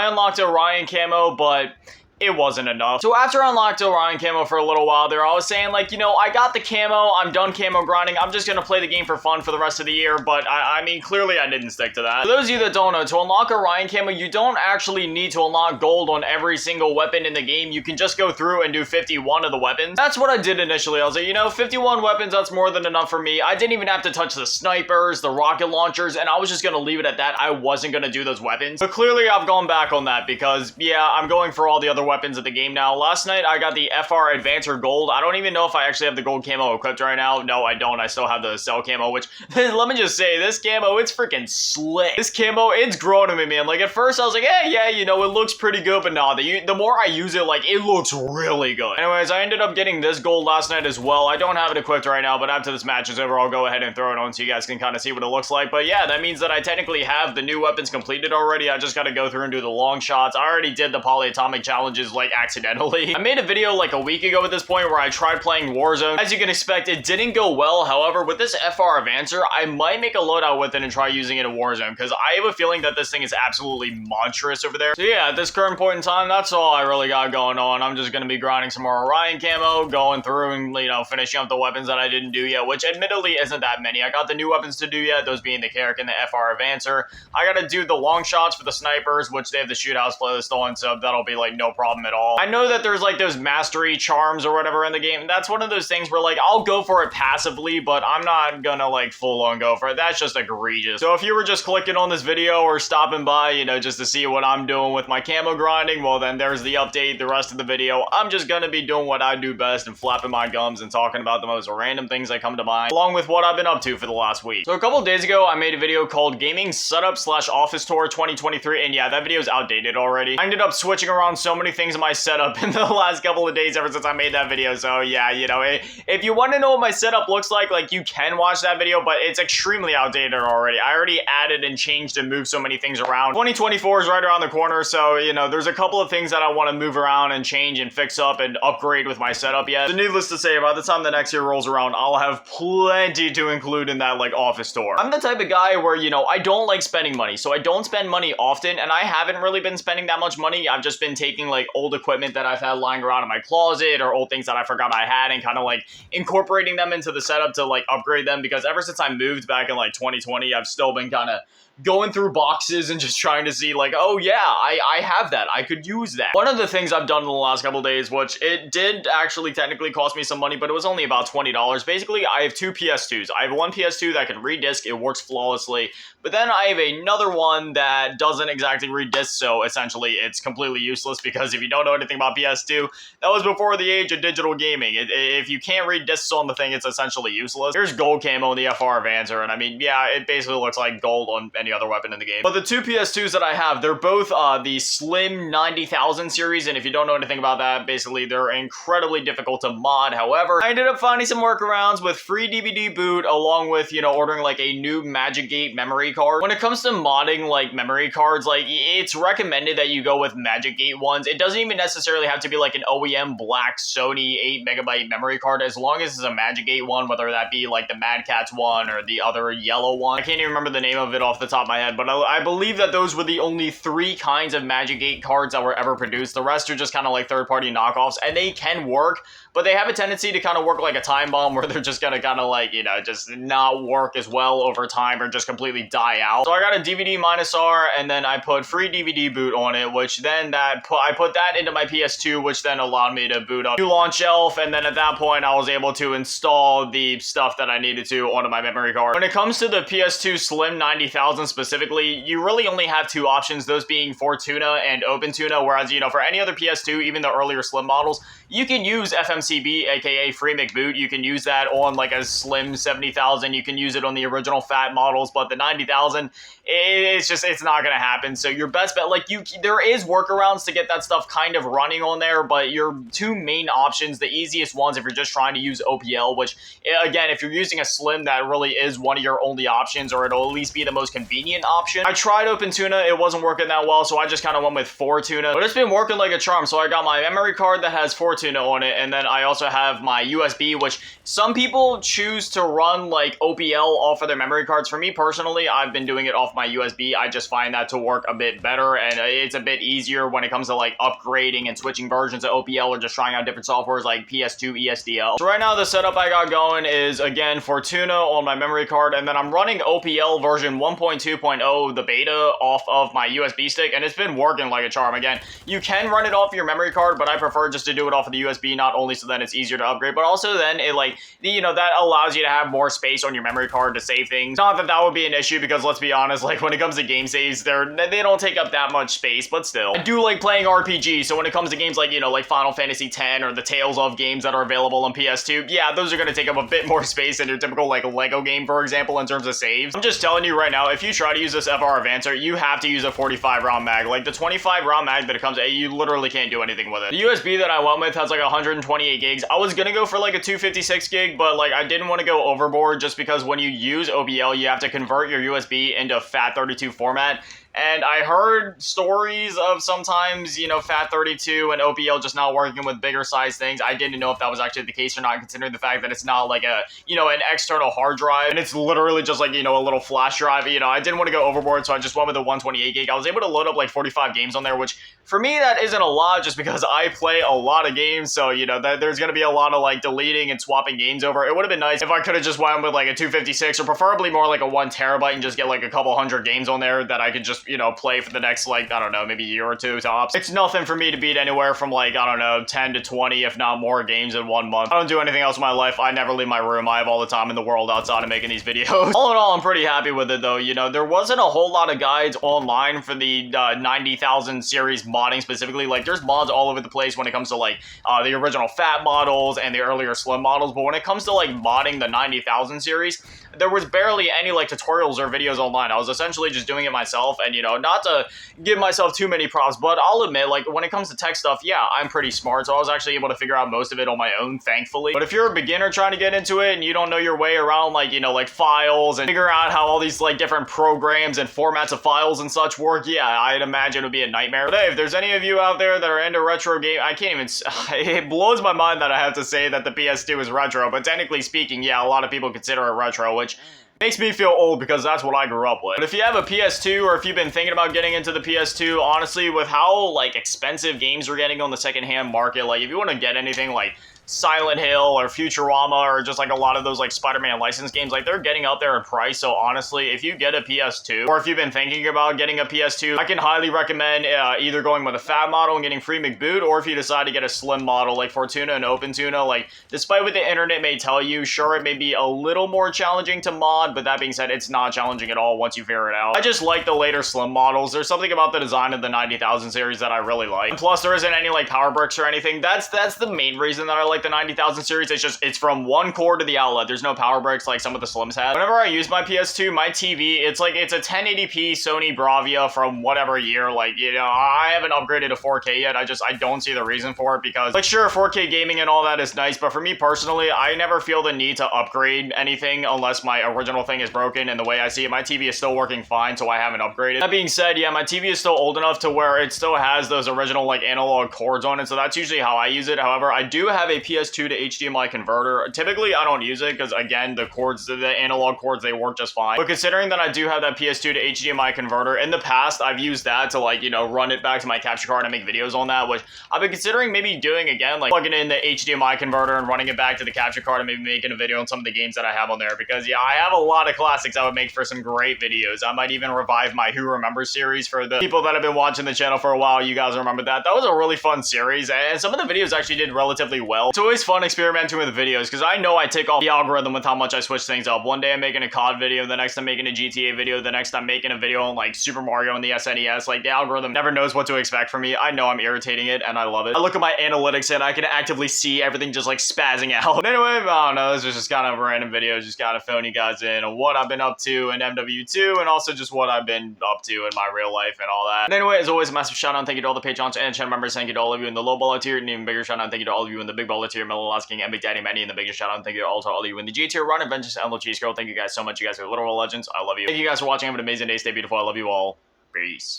I unlocked Orion Camo, but it wasn't enough. So after I unlocked Orion Camo for a little while there, I was saying like, you know, I got the camo, I'm done camo grinding, I'm just gonna play the game for fun for the rest of the year, but I mean, clearly I didn't stick to that. For those of you that don't know, to unlock Orion Camo, you don't actually need to unlock gold on every single weapon in the game. You can just go through and do 51 of the weapons. That's what I did initially. I was like, you know, 51 weapons, that's more than enough for me. I didn't even have to touch the snipers, the rocket launchers, and I was just gonna leave it at that. I wasn't gonna do those weapons. But clearly I've gone back on that because, yeah, I'm going for all the other weapons of the game now. Last night, I got the FR Advancer Gold. I don't even know if I actually have the gold camo equipped right now. No, I don't. I still have the cell camo, which, let me just say, this camo, it's freaking slick. This camo, it's growing on me, man. Like, at first, I was like, hey, yeah, you know, it looks pretty good, but nah, the more I use it, like, it looks really good. Anyways, I ended up getting this gold last night as well. I don't have it equipped right now, but after this match is over, I'll go ahead and throw it on so you guys can kind of see what it looks like. But yeah, that means that I technically have the new weapons completed already. I just got to go through and do the long shots. I already did the polyatomic challenges, like, accidentally. I made a video like a week ago at this point where I tried playing Warzone. As you can expect, it didn't go well. However, with this FR Advancer, I might make a loadout with it and try using it in Warzone because I have a feeling that this thing is absolutely monstrous over there. So yeah, at this current point in time, that's all I really got going on. I'm just going to be grinding some more Orion Camo, going through and, you know, finishing up the weapons that I didn't do yet, which admittedly isn't that many. I got the new weapons to do yet, those being the Carrick and the FR Advancer. I got to do the long shots for the snipers, which they have the shoothouse playlist on, so that'll be like no problem at all. I know that there's like those mastery charms or whatever in the game. That's one of those things where like I'll go for it passively, but I'm not gonna like full on go for it. That's just egregious. So if you were just clicking on this video or stopping by, you know, just to see what I'm doing with my camo grinding, well then there's the update. The rest of the video, I'm just gonna be doing what I do best and flapping my gums and talking about the most random things that come to mind, along with what I've been up to for the last week. So a couple days ago, I made a video called Gaming Setup / Office Tour 2023, and yeah, that video is outdated already. I ended up switching around so many things in my setup in the last couple of days ever since I made that video. So yeah, you know, if you want to know what my setup looks like you can watch that video, but it's extremely outdated already. I already added and changed and moved so many things around. 2024 is right around the corner, so you know, there's a couple of things that I want to move around and change and fix up and upgrade with my setup yet. So needless to say, by the time the next year rolls around, I'll have plenty to include in that like office tour. I'm the type of guy where, you know, I don't like spending money, so I don't spend money often, and I haven't really been spending that much money. I've just been taking like old equipment that I've had lying around in my closet or old things that I forgot I had and kind of like incorporating them into the setup to like upgrade them, because ever since I moved back in like 2020, I've still been kind of going through boxes and just trying to see like, oh yeah, I have that, I could use that. One of the things I've done in the last couple days, which it did actually technically cost me some money, but it was only about $20. Basically, I have two PS2s. I have one PS2 that can read disc, it works flawlessly, but then I have another one that doesn't exactly read disc, so essentially it's completely useless, because if you don't know anything about PS2, that was before the age of digital gaming. If you can't read discs on the thing, it's essentially useless. Here's gold camo in the FR Advancer, and I mean, yeah, it basically looks like gold on any other weapon in the game. But the two PS2s that I have, they're both the Slim 90,000 series, and if you don't know anything about that, basically they're incredibly difficult to mod. However, I ended up finding some workarounds with free DVD boot, along with, you know, ordering like a new Magic Gate memory card. When it comes to modding like memory cards, like it's recommended that you go with Magic Gate ones. It doesn't even necessarily have to be like an OEM black Sony 8 MB memory card, as long as it's a Magic Gate one, whether that be like the Mad Catz one or the other yellow one. I can't even remember the name of it off the top of my head, but I believe that those were the only 3 kinds of Magic Gate cards that were ever produced. The rest are just kind of like third-party knockoffs, and they can work, but they have a tendency to kind of work like a time bomb, where they're just gonna kind of like, you know, just not work as well over time or just completely die out. So I got a DVD -R, and then I put free DVD boot on it, which then I put that into my PS2, which then allowed me to boot up new launch shelf, and then at that point I was able to install the stuff that I needed to onto my memory card. When it comes to the PS2 Slim 90,000 specifically, you really only have 2 options, those being Fortuna and OpenTuna, whereas, you know, for any other PS2, even the earlier Slim models, you can use FMCB, aka Free McBoot. You can use that on like a Slim 70,000. You can use it on the original fat models, but the 90,000, it's not gonna happen. So your best bet, like there is workarounds to get that stuff kind of running on there, but your 2 main options, the easiest ones if you're just trying to use OPL, which again, if you're using a Slim, that really is one of your only options, or it'll at least be the most convenient convenient option. I tried Open Tuna, it wasn't working that well, so I just kind of went with 4 tuna, but it's been working like a charm. So I got my memory card that has 4 tuna on it, and then I also have my USB, which some people choose to run like OPL off of their memory cards. For me personally, I've been doing it off my USB. I just find that to work a bit better, and it's a bit easier when it comes to like upgrading and switching versions of OPL or just trying out different softwares like PS2, ESDL. So right now the setup I got going is again Fortuna on my memory card, and then I'm running OPL version 1.2.0, the beta, off of my USB stick, and it's been working like a charm. Again, you can run it off your memory card, but I prefer just to do it off of the USB, not only so then it's easier to upgrade, but also then it like, you know, that allows you to have more space on your memory card to save things. Not that that would be an issue, because let's be honest, like when it comes to game saves, they don't take up that much space, but still. I do like playing RPG, so when it comes to games like, you know, like Final Fantasy X or the Tales of games that are available on PS2, yeah, those are going to take up a bit more space than your typical like Lego game, for example, in terms of saves. I'm just telling you right now, if you try to use this FR Advancer, you have to use a 45 round mag. Like the 25 round mag that it comes, you literally can't do anything with it. The USB that I went with has like 128 gigs. I was gonna go for like a 256 gig, but like I didn't want to go overboard, just because when you use OBL, you have to convert your USB into FAT32 format. And I heard stories of sometimes, you know, FAT32 and OPL just not working with bigger size things. I didn't know if that was actually the case or not, considering the fact that it's not like a, you know, an external hard drive, and it's literally just like, you know, a little flash drive. You know, I didn't want to go overboard, so I just went with the 128 gig. I was able to load up like 45 games on there, which for me, that isn't a lot, just because I play a lot of games. So, you know, there's going to be a lot of like deleting and swapping games over. It would have been nice if I could have just went with like a 256, or preferably more like a 1 terabyte, and just get like a couple hundred games on there that I could just, you know, play for the next, like, I don't know, maybe a year or two tops. It's nothing for me to beat anywhere from like, I don't know, 10 to 20, if not more games in 1 month. I don't do anything else in my life. I never leave my room. I have all the time in the world outside of making these videos. All in all, I'm pretty happy with it though. You know, there wasn't a whole lot of guides online for the 90,000 series modding specifically. Like, there's mods all over the place when it comes to like the original fat models and the earlier slim models, but when it comes to like modding the 90,000 series, there was barely any like tutorials or videos online. I was essentially just doing it myself, and you know, not to give myself too many props, but I'll admit, like, when it comes to tech stuff, yeah, I'm pretty smart, so I was actually able to figure out most of it on my own, thankfully. But if you're a beginner trying to get into it and you don't know your way around, like, you know, like files and figure out how all these like different programs and formats of files and such work, yeah, I'd imagine it would be a nightmare. But hey, if there's any of you out there that are into retro game, I can't even, it blows my mind that I have to say that the PS2 is retro, but technically speaking, yeah, a lot of people consider it retro, which makes me feel old, because that's what I grew up with. But if you have a PS2, or if you've been thinking about getting into the PS2, honestly, with how like expensive games are getting on the secondhand market, like if you want to get anything like Silent Hill or Futurama, or just like a lot of those like Spider-Man licensed games, like they're getting up there in price. So honestly, if you get a PS2, or if you've been thinking about getting a PS2, I can highly recommend either going with a fat model and getting free McBoot, or if you decide to get a slim model like Fortuna and Open Tuna, like despite what the internet may tell you, sure, it may be a little more challenging to mod, but that being said, it's not challenging at all once you figure it out. I just like the later slim models. There's something about the design of the 90,000 series that I really like. And plus, there isn't any like power bricks or anything. That's the main reason that I like the 90,000 series. It's from one cord to the outlet. There's no power bricks like some of the slims have. Whenever I use my PS2, my TV, it's a 1080p Sony Bravia from whatever year. Like, you know, I haven't upgraded to 4K yet. I don't see the reason for it, because like, sure, 4K gaming and all that is nice, but for me personally, I never feel the need to upgrade anything unless my original thing is broken. And the way I see it, my TV is still working fine, so I haven't upgraded. That being said, yeah, my TV is still old enough to where it still has those original like analog cords on it, so that's usually how I use it. However, I do have a PS2 to HDMI converter. Typically, I don't use it because, again, the cords, the analog cords, they work just fine. But considering that I do have that PS2 to HDMI converter, in the past, I've used that to, like, you know, run it back to my capture card and make videos on that, which I've been considering maybe doing again, like plugging in the HDMI converter and running it back to the capture card and maybe making a video on some of the games that I have on there, because, yeah, I have a lot of classics I would make for some great videos. I might even revive my Who Remembers series. For the people that have been watching the channel for a while, you guys remember that. That was a really fun series, and some of the videos actually did relatively well. It's always fun experimenting with videos, because I know I take off the algorithm with how much I switch things up. One day I'm making a COD video, the next I'm making a GTA video, the next I'm making a video on like Super Mario and the SNES. Like, the algorithm never knows what to expect from me. I know I'm irritating it, and I love it. I look at my analytics and I can actively see everything just like spazzing out. But anyway, I don't know, this is just kind of random videos, just kind of phone you guys in on what I've been up to in MW2, and also just what I've been up to in my real life and all that. And anyway, as always, a massive shout out and thank you to all the Patreons and channel members. Thank you to all of you in the low baller tier, and even bigger shout out and thank you to all of you in the big baller Let's Hear Miller King, and Big Daddy Manny, and the biggest shout out. Thank you all to all of you in the G tier run, Adventures and Cheese Girl. Thank you guys so much. You guys are literal legends. I love you. Thank you guys for watching. Have an amazing day. Stay beautiful. I love you all. Peace.